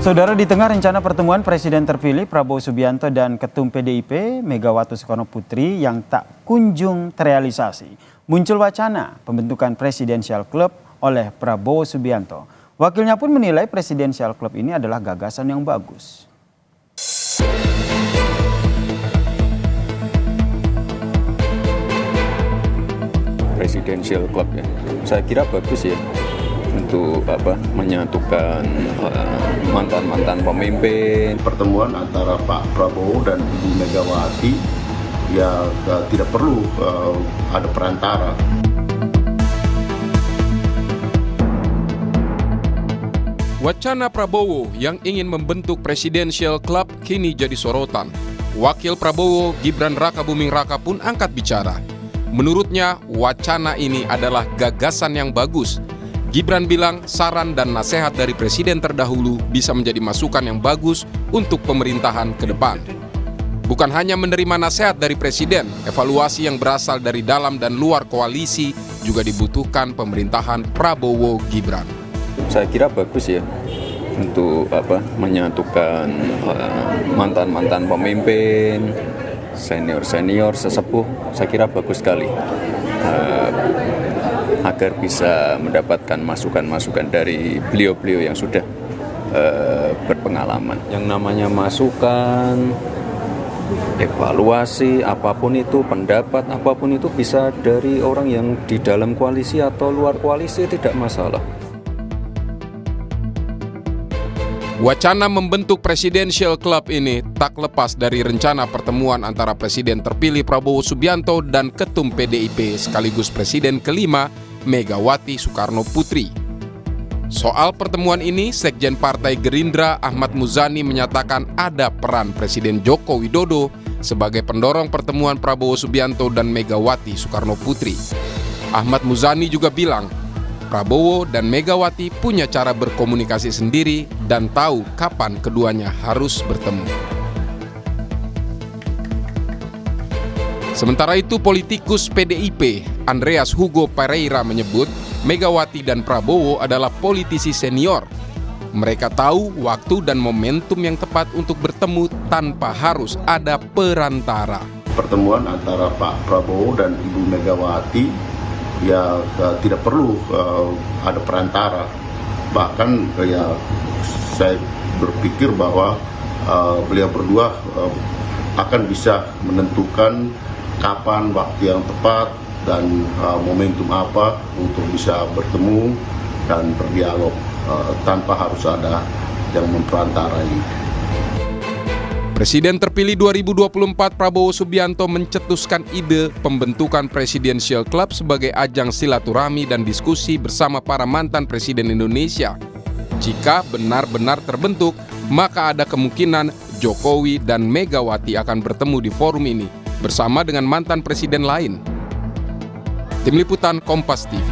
Saudara, di tengah rencana pertemuan Presiden terpilih Prabowo Subianto dan Ketum PDIP Megawati Soekarno Putri yang tak kunjung terrealisasi, muncul wacana pembentukan Presidential Club oleh Prabowo Subianto. Wakilnya pun menilai Presidential Club ini adalah gagasan yang bagus. Presidential Club ya, saya kira bagus ya untuk menyatukan mantan-mantan pemimpin. Pertemuan antara Pak Prabowo dan Ibu Megawati ya tidak perlu ada perantara. Wacana Prabowo yang ingin membentuk Presidential Club kini jadi sorotan. Wakil Prabowo Gibran Rakabuming Raka pun angkat bicara. Menurutnya, wacana ini adalah gagasan yang bagus. Gibran bilang saran dan nasihat dari presiden terdahulu bisa menjadi masukan yang bagus untuk pemerintahan ke depan. Bukan hanya menerima nasihat dari presiden, evaluasi yang berasal dari dalam dan luar koalisi juga dibutuhkan pemerintahan Prabowo Gibran. Saya kira bagus ya untuk menyatukan mantan-mantan pemimpin, senior-senior, sesepuh. Saya kira bagus sekali agar bisa mendapatkan masukan-masukan dari beliau-beliau yang sudah berpengalaman. Yang namanya masukan, evaluasi, apapun itu, pendapat apapun itu bisa dari orang yang di dalam koalisi atau luar koalisi, tidak masalah. Wacana membentuk Presidential Club ini tak lepas dari rencana pertemuan antara Presiden terpilih Prabowo Subianto dan Ketum PDIP sekaligus Presiden kelima Megawati Soekarno Putri. Soal pertemuan ini, Sekjen Partai Gerindra Ahmad Muzani menyatakan ada peran Presiden Joko Widodo sebagai pendorong pertemuan Prabowo Subianto dan Megawati Soekarno Putri. Ahmad Muzani juga bilang Prabowo dan Megawati punya cara berkomunikasi sendiri dan tahu kapan keduanya harus bertemu. Sementara itu, politikus PDIP Andreas Hugo Pereira menyebut Megawati dan Prabowo adalah politisi senior. Mereka tahu waktu dan momentum yang tepat untuk bertemu tanpa harus ada perantara. Pertemuan antara Pak Prabowo dan Ibu Megawati ya tidak perlu ada perantara. Bahkan ya saya berpikir bahwa beliau berdua akan bisa menentukan kapan waktu yang tepat dan momentum apa untuk bisa bertemu dan berdialog tanpa harus ada yang memperantarai. Presiden terpilih 2024 Prabowo Subianto mencetuskan ide pembentukan Presidential Club sebagai ajang silaturahmi dan diskusi bersama para mantan presiden Indonesia. Jika benar-benar terbentuk, maka ada kemungkinan Jokowi dan Megawati akan bertemu di forum ini bersama dengan mantan presiden lain. Tim Liputan Kompas TV.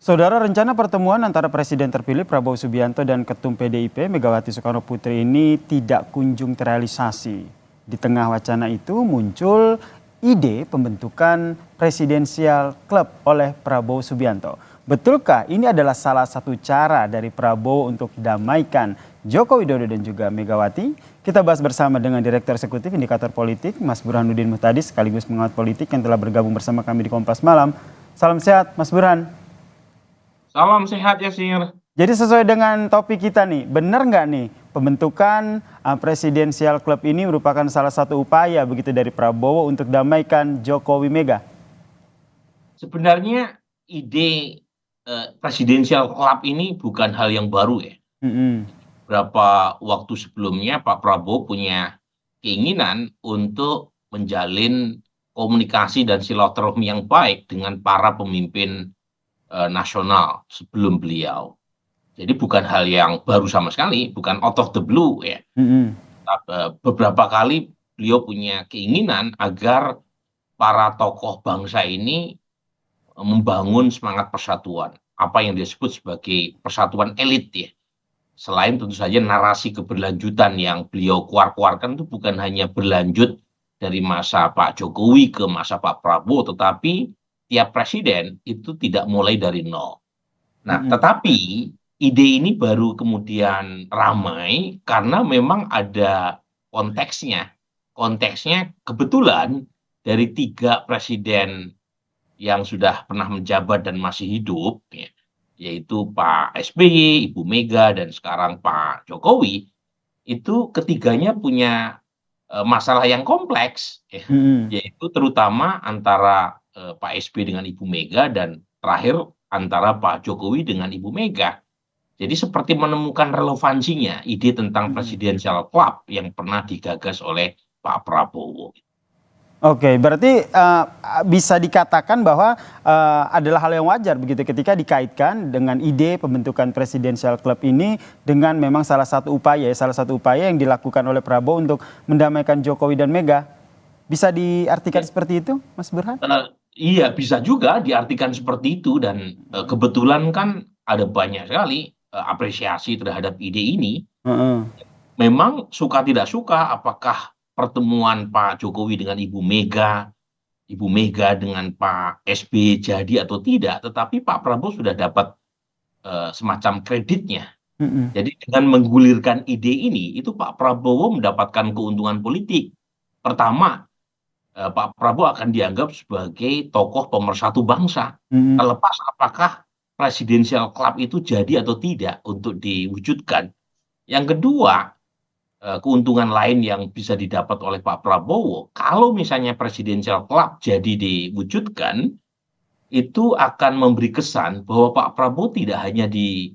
Saudara, rencana pertemuan antara Presiden terpilih Prabowo Subianto dan Ketum PDIP Megawati Soekarno Putri ini tidak kunjung terrealisasi. Di tengah wacana itu muncul ide pembentukan Presidential Club oleh Prabowo Subianto. Betulkah ini adalah salah satu cara dari Prabowo untuk damaikan Joko Widodo dan juga Megawati? Kita bahas bersama dengan Direktur Eksekutif Indikator Politik Mas Burhanuddin Muhtadi sekaligus pengamat politik yang telah bergabung bersama kami di Kompas Malam. Salam sehat Mas Burhan. Salam sehat ya Sir. Jadi sesuai dengan topik kita nih, benar nggak nih pembentukan Presidential Club ini merupakan salah satu upaya begitu dari Prabowo untuk damaikan Jokowi Mega? Sebenarnya ide Presidential Club ini bukan hal yang baru ya. Beberapa waktu sebelumnya Pak Prabowo punya keinginan untuk menjalin komunikasi dan silaturahmi yang baik dengan para pemimpin nasional sebelum beliau. Jadi bukan hal yang baru sama sekali, bukan out of the blue ya. Beberapa kali beliau punya keinginan agar para tokoh bangsa ini membangun semangat persatuan, apa yang disebut sebagai persatuan elit ya. Selain tentu saja narasi keberlanjutan yang beliau keluarkan itu bukan hanya berlanjut dari masa Pak Jokowi ke masa Pak Prabowo, tetapi tiap presiden itu tidak mulai dari nol. Nah, tetapi ide ini baru kemudian ramai karena memang ada konteksnya. Konteksnya kebetulan dari 3 presiden yang sudah pernah menjabat dan masih hidup, ya, yaitu Pak SBY, Ibu Mega, dan sekarang Pak Jokowi, itu ketiganya punya masalah yang kompleks, ya, yaitu terutama antara Pak SBY dengan Ibu Mega dan terakhir antara Pak Jokowi dengan Ibu Mega. Jadi seperti menemukan relevansinya ide tentang presidential club yang pernah digagas oleh Pak Prabowo. Oke, berarti bisa dikatakan bahwa adalah hal yang wajar begitu ketika dikaitkan dengan ide pembentukan presidential club ini dengan memang salah satu upaya yang dilakukan oleh Prabowo untuk mendamaikan Jokowi dan Mega. Bisa diartikan seperti itu, Mas Burhan? Iya, bisa juga diartikan seperti itu, dan kebetulan kan ada banyak sekali apresiasi terhadap ide ini. Memang suka tidak suka apakah pertemuan Pak Jokowi dengan Ibu Mega dengan Pak SBY jadi atau tidak, tetapi Pak Prabowo sudah dapat semacam kreditnya. Jadi dengan menggulirkan ide ini, itu Pak Prabowo mendapatkan keuntungan politik. Pertama, Pak Prabowo akan dianggap sebagai tokoh pemersatu bangsa, terlepas apakah presidential club itu jadi atau tidak untuk diwujudkan. Yang kedua, keuntungan lain yang bisa didapat oleh Pak Prabowo, kalau misalnya presidential club jadi diwujudkan, itu akan memberi kesan bahwa Pak Prabowo tidak hanya di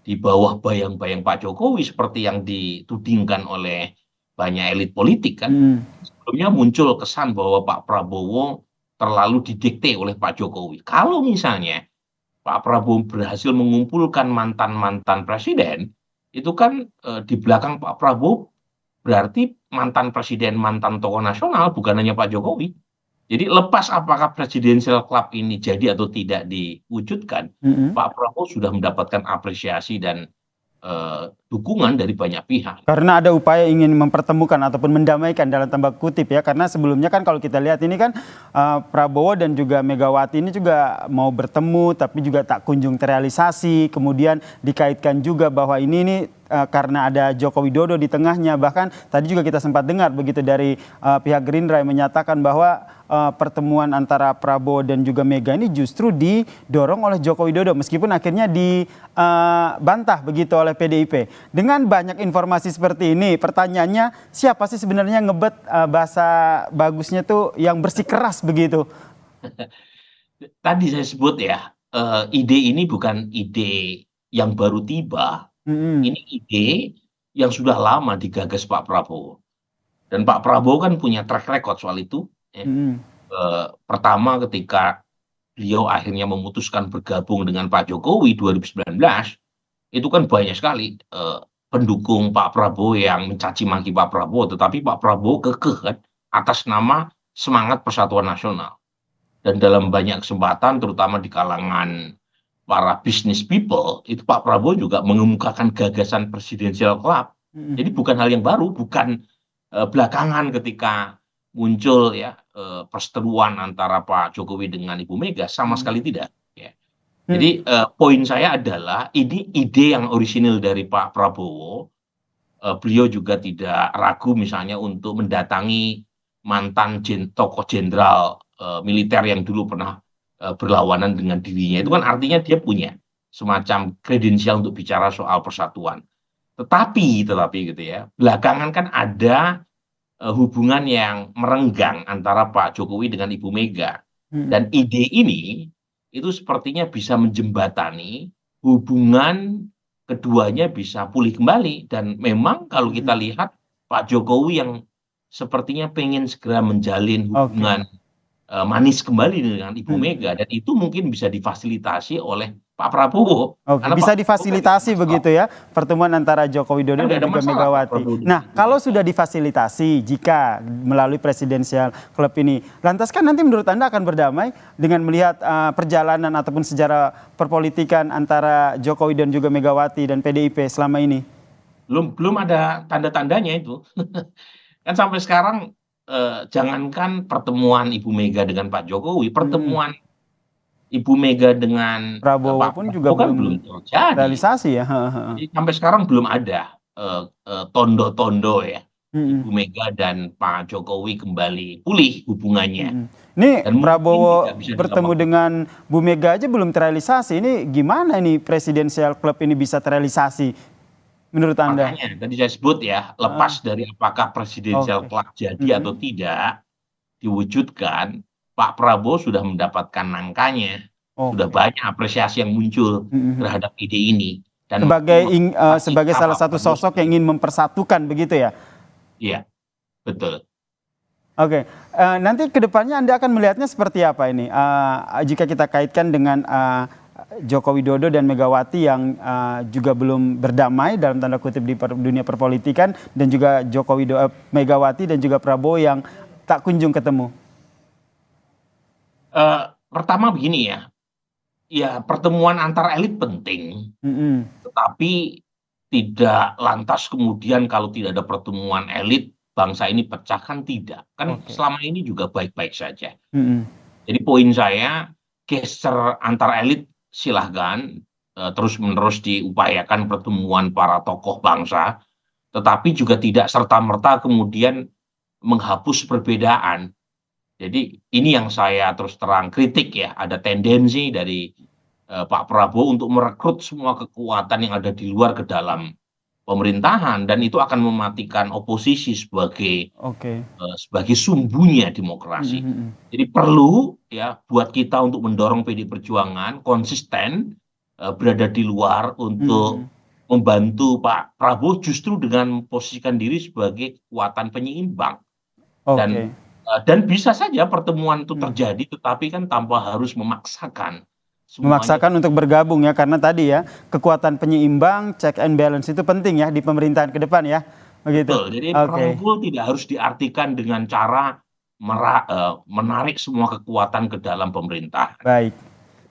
bawah bayang-bayang Pak Jokowi seperti yang ditudingkan oleh banyak elit politik kan. Sebelumnya muncul kesan bahwa Pak Prabowo terlalu didikte oleh Pak Jokowi. Kalau misalnya Pak Prabowo berhasil mengumpulkan mantan-mantan presiden, itu kan di belakang Pak Prabowo berarti mantan presiden, mantan tokoh nasional, bukan hanya Pak Jokowi. Jadi lepas apakah presidential club ini jadi atau tidak diwujudkan, Pak Prabowo sudah mendapatkan apresiasi dan dukungan dari banyak pihak. Karena ada upaya ingin mempertemukan ataupun mendamaikan dalam tanda kutip ya, karena sebelumnya kan kalau kita lihat ini kan Prabowo dan juga Megawati ini juga mau bertemu tapi juga tak kunjung terrealisasi, kemudian dikaitkan juga bahwa ini karena ada Joko Widodo di tengahnya, bahkan tadi juga kita sempat dengar begitu dari pihak Gerindra yang menyatakan bahwa pertemuan antara Prabowo dan juga Mega ini justru didorong oleh Joko Widodo meskipun akhirnya dibantah begitu oleh PDIP. Dengan banyak informasi seperti ini, pertanyaannya siapa sih sebenarnya ngebet, bahasa bagusnya tuh yang bersikeras begitu? Tadi saya sebut ya, ide ini bukan ide yang baru tiba. Ini ide yang sudah lama digagas Pak Prabowo. Dan Pak Prabowo kan punya track record soal itu. Ya. Pertama ketika beliau akhirnya memutuskan bergabung dengan Pak Jokowi 2019, itu kan banyak sekali pendukung Pak Prabowo yang mencaci maki Pak Prabowo, tetapi Pak Prabowo kekeh kan atas nama semangat persatuan nasional. Dan dalam banyak kesempatan, terutama di kalangan para business people, itu Pak Prabowo juga mengemukakan gagasan presidential club. Jadi bukan hal yang baru, bukan belakangan ketika muncul ya perseteruan antara Pak Jokowi dengan Ibu Mega, sama sekali tidak. Ya. Jadi poin saya adalah ini ide yang orisinil dari Pak Prabowo. Beliau juga tidak ragu misalnya untuk mendatangi mantan tokoh jenderal militer yang dulu pernah berlawanan dengan dirinya. Itu kan artinya dia punya semacam kredensial untuk bicara soal persatuan. Tetapi gitu ya, belakangan kan ada hubungan yang merenggang antara Pak Jokowi dengan Ibu Mega. Dan ide ini itu sepertinya bisa menjembatani hubungan keduanya bisa pulih kembali. Dan memang kalau kita lihat Pak Jokowi yang sepertinya pengen segera menjalin hubungan manis kembali dengan Ibu Mega, dan itu mungkin bisa difasilitasi oleh Pak Prabowo. Bisa difasilitasi begitu ya pertemuan antara Joko Widodo dan juga Megawati. Nah, kalau sudah difasilitasi jika melalui presidensial club ini, lantas kan nanti menurut Anda akan berdamai dengan melihat perjalanan ataupun sejarah perpolitikan antara Jokowi dan juga Megawati dan PDIP selama ini? Belum ada tanda-tandanya itu. Kan sampai sekarang jangankan pertemuan Ibu Mega dengan Pak Jokowi, pertemuan Ibu Mega dengan Prabowo Pak pun juga Prabowo kan belum belum terjadi. realisasi ya. Jadi sampai sekarang belum ada tondo-tondo ya. Ibu Mm-mm. Mega dan Pak Jokowi kembali pulih hubungannya. Mm-mm. Ini Dan mungkin Prabowo tidak bisa bertemu dalam dengan Bu Mega aja belum terrealisasi. Ini gimana nih presidensial club ini bisa terrealisasi menurut Anda? makanya tadi saya sebut ya, lepas dari apakah presidensial Oke. club jadi atau Mm-mm. tidak diwujudkan, Pak Prabowo sudah mendapatkan nangkanya, sudah Oke. banyak apresiasi yang muncul Mm-mm. terhadap ide ini dan Sebagai sebagai cita salah Pak satu Prabowo sosok sebagai- yang ingin mempersatukan begitu ya. Iya, betul. Oke, nanti kedepannya Anda akan melihatnya seperti apa ini? Jika kita kaitkan dengan Joko Widodo dan Megawati yang juga belum berdamai dalam tanda kutip di dunia perpolitikan, dan juga Megawati dan juga Prabowo yang tak kunjung ketemu. Pertama begini ya pertemuan antar elit penting, Mm-mm. tetapi tidak lantas kemudian kalau tidak ada pertemuan elit bangsa ini pecah, kan tidak. Kan Oke. selama ini juga baik-baik saja. Mm-mm. Jadi poin saya, geser antar elit silahkan terus-menerus diupayakan pertemuan para tokoh bangsa, tetapi juga tidak serta-merta kemudian menghapus perbedaan. Jadi ini yang saya terus terang kritik ya, ada tendensi dari Pak Prabowo untuk merekrut semua kekuatan yang ada di luar ke dalam pemerintahan, dan itu akan mematikan oposisi sebagai Oke. sebagai sumbunya demokrasi. Mm-mm. Jadi perlu ya buat kita untuk mendorong PD Perjuangan konsisten berada di luar untuk membantu Pak Prabowo justru dengan memposisikan diri sebagai kekuatan penyeimbang. Oke. Dan bisa saja pertemuan itu terjadi, tetapi kan tanpa harus memaksakan semuanya. Memaksakan untuk bergabung ya, karena tadi ya kekuatan penyeimbang, check and balance itu penting ya di pemerintahan ke depan ya. Begitu. Betul. Jadi perangkul tidak harus diartikan dengan cara menarik semua kekuatan ke dalam pemerintahan. Baik.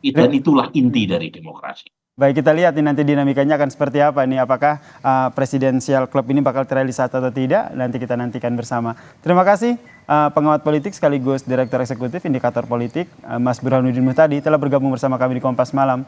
Dan itulah inti dari demokrasi. Baik, kita lihat nih nanti dinamikanya akan seperti apa nih. Apakah presidensial club ini bakal terrealisasi atau tidak? Nanti kita nantikan bersama. Terima kasih pengamat politik sekaligus Direktur Eksekutif Indikator Politik Mas Burhanuddin Muhtadi telah bergabung bersama kami di Kompas Malam.